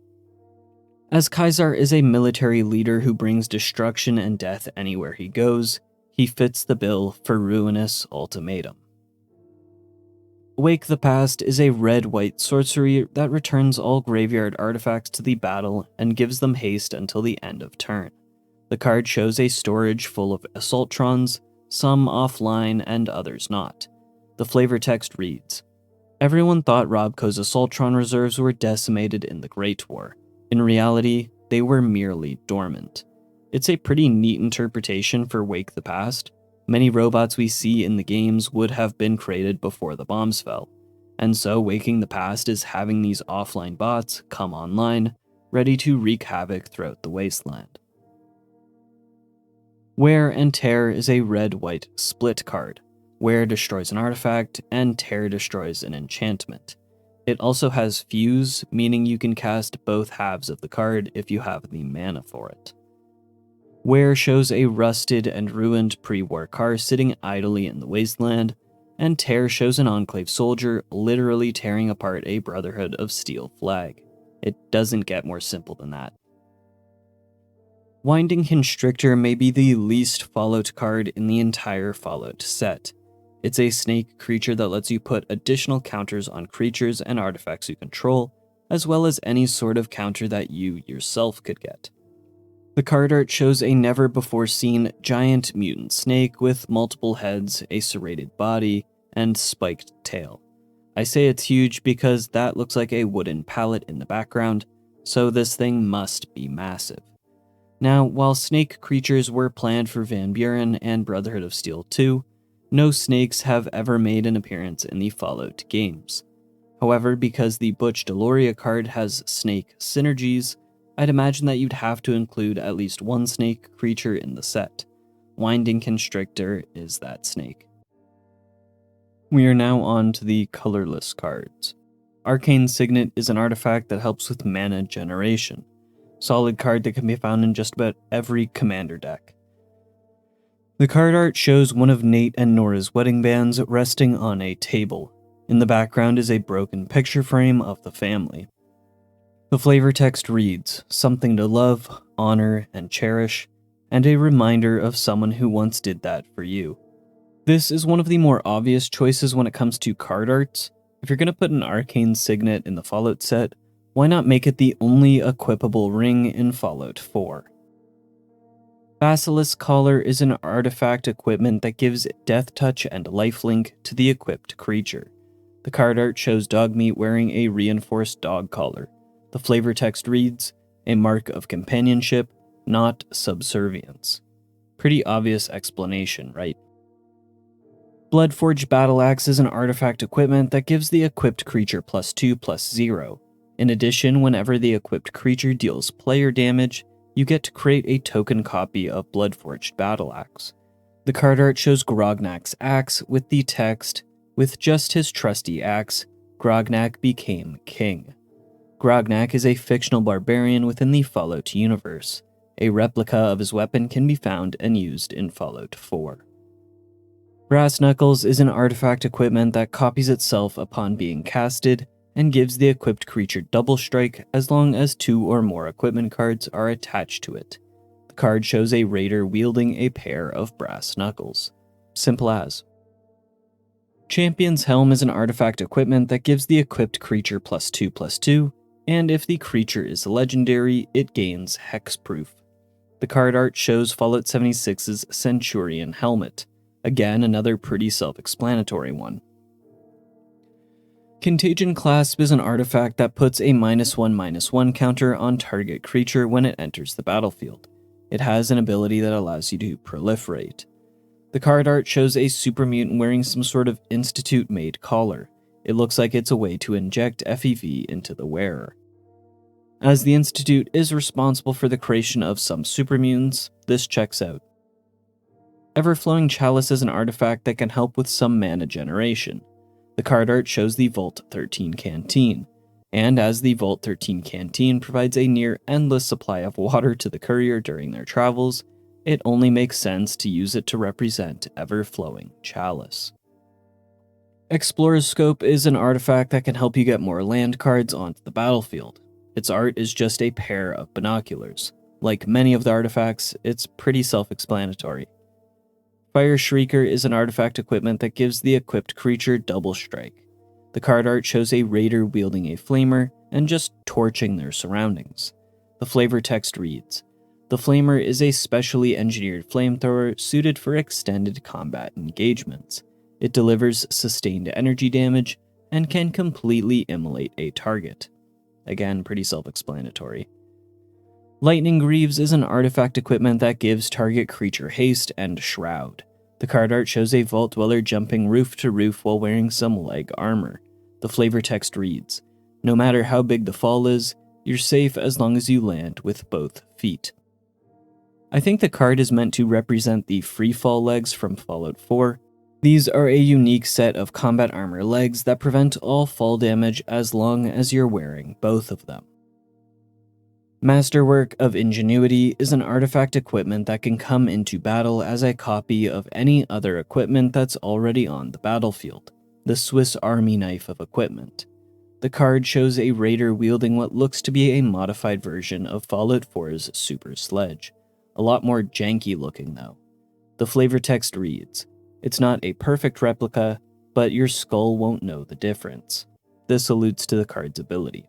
As Kaiser is a military leader who brings destruction and death anywhere he goes, he fits the bill for Ruinous Ultimatum. Wake the Past is a red-white sorcery that returns all graveyard artifacts to the battle and gives them haste until the end of turn. The card shows a storage full of Assaultrons, some offline and others not. The flavor text reads, Everyone thought Robco's Assaultron reserves were decimated in the Great War. In reality, they were merely dormant. It's a pretty neat interpretation for Wake the Past. Many robots we see in the games would have been created before the bombs fell, and so Waking the Past is having these offline bots come online, ready to wreak havoc throughout the wasteland. Wear and Tear is a red-white split card. Wear destroys an artifact, and Tear destroys an enchantment. It also has Fuse, meaning you can cast both halves of the card if you have the mana for it. Wear shows a rusted and ruined pre-war car sitting idly in the wasteland, and Tear shows an Enclave soldier literally tearing apart a Brotherhood of Steel flag. It doesn't get more simple than that. Winding Constrictor may be the least Fallout card in the entire Fallout set. It's a snake creature that lets you put additional counters on creatures and artifacts you control, as well as any sort of counter that you yourself could get. The card art shows a never-before-seen giant mutant snake with multiple heads, a serrated body, and spiked tail. I say it's huge because that looks like a wooden pallet in the background, so this thing must be massive. Now, while snake creatures were planned for Van Buren and Brotherhood of Steel 2, no snakes have ever made an appearance in the Fallout games. However, because the Butch Deloria card has snake synergies, I'd imagine that you'd have to include at least one snake creature in the set. Winding Constrictor is that snake. We are now on to the colorless cards. Arcane Signet is an artifact that helps with mana generation. Solid card that can be found in just about every commander deck. The card art shows one of Nate and Nora's wedding bands resting on a table. In the background is a broken picture frame of the family. The flavor text reads, "Something to love, honor, and cherish, and a reminder of someone who once did that for you." This is one of the more obvious choices when it comes to card arts. If you're going to put an Arcane Signet in the Fallout set, why not make it the only equipable ring in Fallout 4? Basilisk Collar is an artifact equipment that gives Death Touch and Lifelink to the equipped creature. The card art shows Dogmeat wearing a reinforced dog collar. The flavor text reads, "A mark of companionship, not subservience." Pretty obvious explanation, right? Bloodforged Battle Axe is an artifact equipment that gives the equipped creature +2/+0. In addition, whenever the equipped creature deals player damage, you get to create a token copy of Bloodforged Battle Axe. The card art shows Grognak's axe with the text, "With just his trusty axe, Grognak became king." Grognak is a fictional barbarian within the Fallout universe. A replica of his weapon can be found and used in Fallout 4. Brass Knuckles is an artifact equipment that copies itself upon being casted and gives the equipped creature double strike as long as 2 or more equipment cards are attached to it. The card shows a raider wielding a pair of brass knuckles. Simple as. Champion's Helm is an artifact equipment that gives the equipped creature +2/+2, and if the creature is legendary, it gains hexproof. The card art shows Fallout 76's Centurion Helmet. Again, another pretty self-explanatory one. Contagion Clasp is an artifact that puts a -1/-1 counter on target creature when it enters the battlefield. It has an ability that allows you to proliferate. The card art shows a super mutant wearing some sort of Institute-made collar. It looks like it's a way to inject FEV into the wearer. As the Institute is responsible for the creation of some super mutants, this checks out. Everflowing Chalice is an artifact that can help with some mana generation. The card art shows the Vault 13 Canteen, and as the Vault 13 Canteen provides a near-endless supply of water to the courier during their travels, it only makes sense to use it to represent Everflowing Chalice. Explorer's Scope is an artifact that can help you get more land cards onto the battlefield. Its art is just a pair of binoculars. Like many of the artifacts, it's pretty self-explanatory. Fire Shrieker is an artifact equipment that gives the equipped creature double strike. The card art shows a raider wielding a flamer and just torching their surroundings. The flavor text reads, "The flamer is a specially engineered flamethrower suited for extended combat engagements. It delivers sustained energy damage and can completely immolate a target." Again, pretty self-explanatory. Lightning Greaves is an artifact equipment that gives target creature haste and shroud. The card art shows a Vault Dweller jumping roof to roof while wearing some leg armor. The flavor text reads, "No matter how big the fall is, you're safe as long as you land with both feet." I think the card is meant to represent the free fall legs from Fallout 4. These are a unique set of combat armor legs that prevent all fall damage as long as you're wearing both of them. Masterwork of Ingenuity is an artifact equipment that can come into battle as a copy of any other equipment that's already on the battlefield. The Swiss Army knife of equipment. The card shows a raider wielding what looks to be a modified version of Fallout 4's Super Sledge. A lot more janky looking though. The flavor text reads, "It's not a perfect replica, but your skull won't know the difference." This alludes to the card's ability.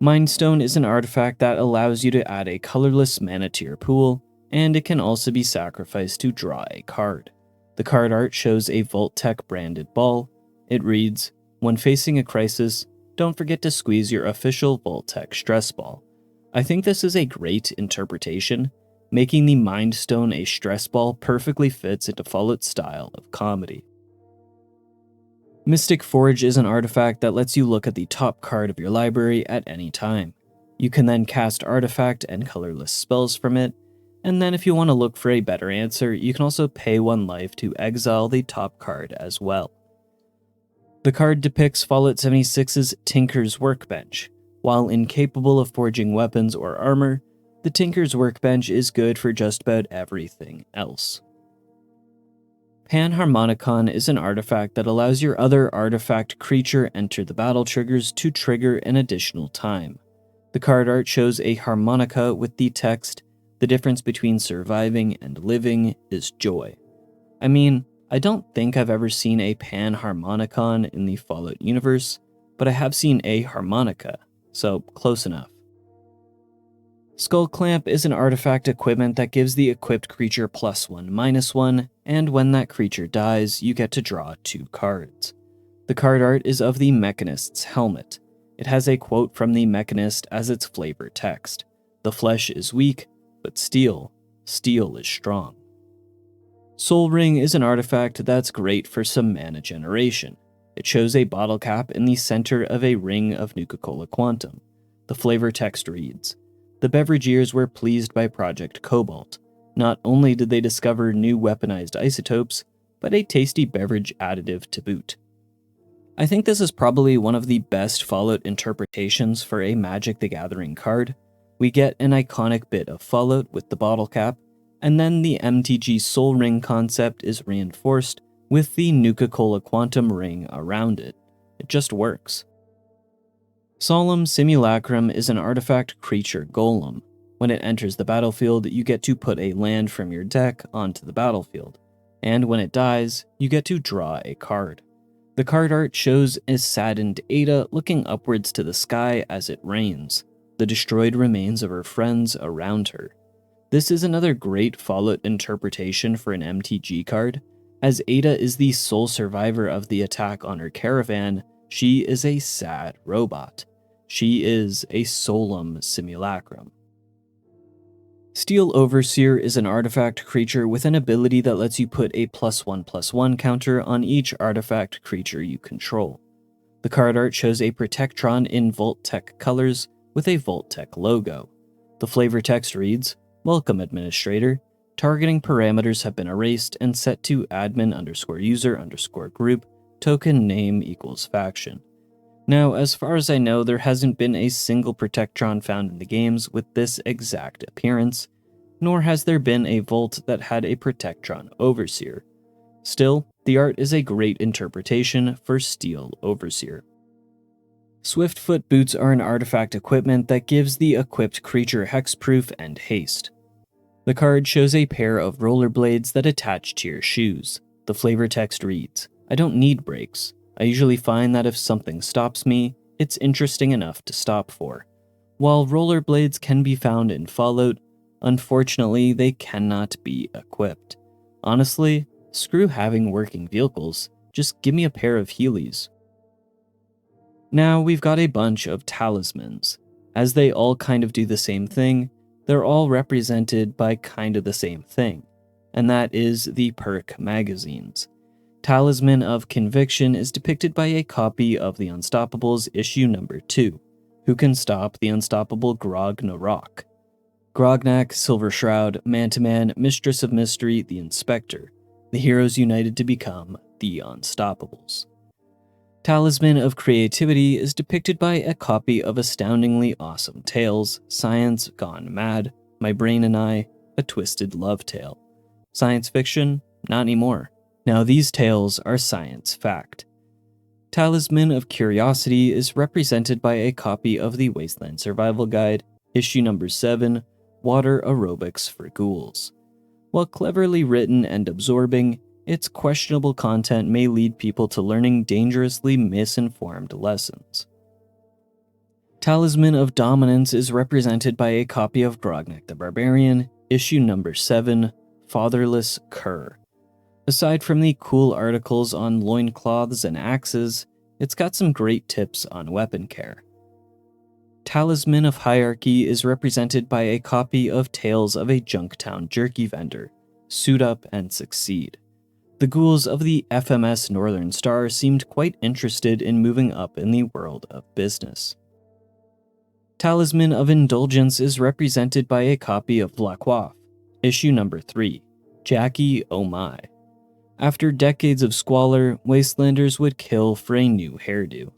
Mind Stone is an artifact that allows you to add a colorless mana to your pool, and it can also be sacrificed to draw a card. The card art shows a Vault-Tec branded ball. It reads, "When facing a crisis, don't forget to squeeze your official Vault-Tec stress ball." I think this is a great interpretation. Making the Mind Stone a stress ball perfectly fits into Fallout's style of comedy. Mystic Forge is an artifact that lets you look at the top card of your library at any time. You can then cast artifact and colorless spells from it, and then if you want to look for a better answer, you can also pay 1 life to exile the top card as well. The card depicts Fallout 76's Tinker's Workbench. While incapable of forging weapons or armor, the Tinker's Workbench is good for just about everything else. Panharmonicon is an artifact that allows your other artifact creature enter the battle triggers to trigger an additional time. The card art shows a harmonica with the text, "The difference between surviving and living is joy." I mean, I don't think I've ever seen a Panharmonicon in the Fallout universe, but I have seen a harmonica, so close enough. Skull Clamp is an artifact equipment that gives the equipped creature +1/-1, and when that creature dies, you get to draw 2 cards. The card art is of the Mechanist's helmet. It has a quote from the Mechanist as its flavor text. "The flesh is weak, but steel is strong." Soul Ring is an artifact that's great for some mana generation. It shows a bottle cap in the center of a ring of Nuka-Cola Quantum. The flavor text reads, "The beverageers were pleased by Project Cobalt. Not only did they discover new weaponized isotopes, but a tasty beverage additive to boot." I think this is probably one of the best Fallout interpretations for a Magic the Gathering card. We get an iconic bit of Fallout with the bottle cap, and then the MTG Soul Ring concept is reinforced with the Nuka-Cola Quantum ring around it. It just works. Solemn Simulacrum is an artifact creature golem. When it enters the battlefield, you get to put a land from your deck onto the battlefield, and when it dies, you get to draw a card. The card art shows a saddened Ada looking upwards to the sky as it rains, the destroyed remains of her friends around her. This is another great Fallout interpretation for an MTG card. As Ada is the sole survivor of the attack on her caravan, she is a sad robot. She is a solemn simulacrum. Steel Overseer is an artifact creature with an ability that lets you put a +1/+1 counter on each artifact creature you control. The card art shows a Protectron in Vault-Tec colors with a Vault-Tec logo. The flavor text reads, "Welcome, Administrator. Targeting parameters have been erased and set to admin_user_group, token name equals faction." Now, as far as I know, there hasn't been a single Protectron found in the games with this exact appearance, nor has there been a Vault that had a Protectron Overseer. Still, the art is a great interpretation for Steel Overseer. Swiftfoot Boots are an artifact equipment that gives the equipped creature hexproof and haste. The card shows a pair of rollerblades that attach to your shoes. The flavor text reads, "I don't need brakes. I usually find that if something stops me, it's interesting enough to stop for." While rollerblades can be found in Fallout, unfortunately they cannot be equipped. Honestly, screw having working vehicles, just give me a pair of Heelys. Now we've got a bunch of talismans. As they all kind of do the same thing, they're all represented by kind of the same thing, and that is the perk magazines. Talisman of Conviction is depicted by a copy of The Unstoppables issue number 2. Who can stop the unstoppable Grog Narok? Grognak, Silver Shroud, Mantaman, Mistress of Mystery, the Inspector. The heroes united to become the Unstoppables. Talisman of Creativity is depicted by a copy of Astoundingly Awesome Tales, Science Gone Mad, My Brain and I, A Twisted Love Tale. Science fiction? Not anymore. Now these tales are science fact. Talisman of Curiosity is represented by a copy of the Wasteland Survival Guide, issue number 7, Water Aerobics for Ghouls. While cleverly written and absorbing, its questionable content may lead people to learning dangerously misinformed lessons. Talisman of Dominance is represented by a copy of Grognak the Barbarian, issue number 7, Fatherless Cur. Aside from the cool articles on loincloths and axes, it's got some great tips on weapon care. Talisman of Hierarchy is represented by a copy of Tales of a Junktown Jerky Vendor, Suit Up and Succeed. The ghouls of the FMS Northern Star seemed quite interested in moving up in the world of business. Talisman of Indulgence is represented by a copy of La Coiffe, issue number 3, Jackie Oh My. After decades of squalor, Wastelanders would kill for a new hairdo.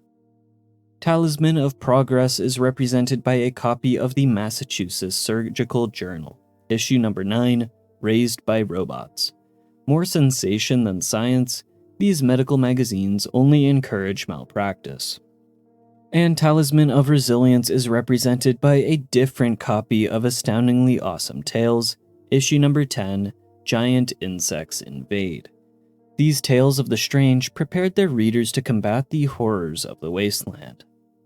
Talisman of Progress is represented by a copy of the Massachusetts Surgical Journal, issue number 9, Raised by Robots. More sensation than science, these medical magazines only encourage malpractice. And Talisman of Resilience is represented by a different copy of Astoundingly Awesome Tales, issue number 10, Giant Insects Invade. These tales of the strange prepared their readers to combat the horrors of the wasteland.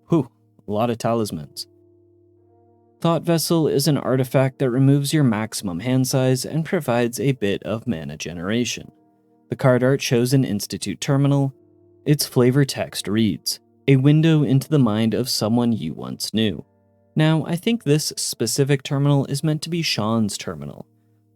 Whew, a lot of talismans. Thought Vessel is an artifact that removes your maximum hand size and provides a bit of mana generation. The card art shows an Institute terminal. Its flavor text reads, "A window into the mind of someone you once knew." Now, I think this specific terminal is meant to be Sean's terminal.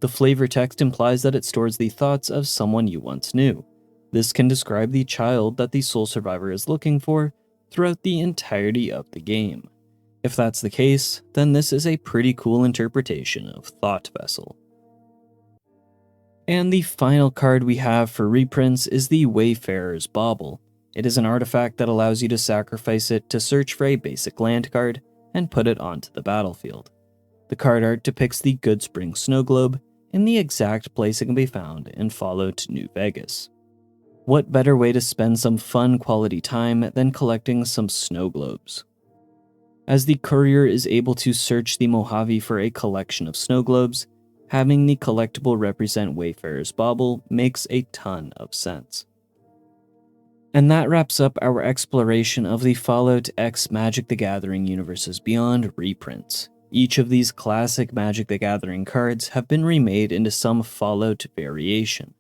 The flavor text implies that it stores the thoughts of someone you once knew. This can describe the child that the soul survivor is looking for throughout the entirety of the game. If that's the case, then this is a pretty cool interpretation of Thought Vessel. And the final card we have for reprints is the Wayfarer's Bauble. It is an artifact that allows you to sacrifice it to search for a basic land card and put it onto the battlefield. The card art depicts the Goodspring Snow Globe in the exact place it can be found in Fallout New Vegas. What better way to spend some fun quality time than collecting some snow globes? As the courier is able to search the Mojave for a collection of snow globes, having the collectible represent Wayfarer's Bauble makes a ton of sense. And that wraps up our exploration of the Fallout X Magic the Gathering Universes Beyond reprints. Each of these classic Magic the Gathering cards have been remade into some Fallout variation.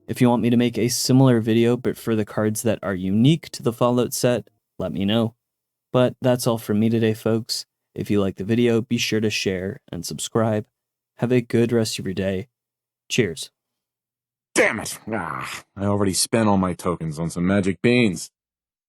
If you want me to make a similar video but for the cards that are unique to the Fallout set, let me know. But that's all from me today, folks. If you liked the video, be sure to share and subscribe. Have a good rest of your day. Cheers. Damn it! I already spent all my tokens on some magic beans.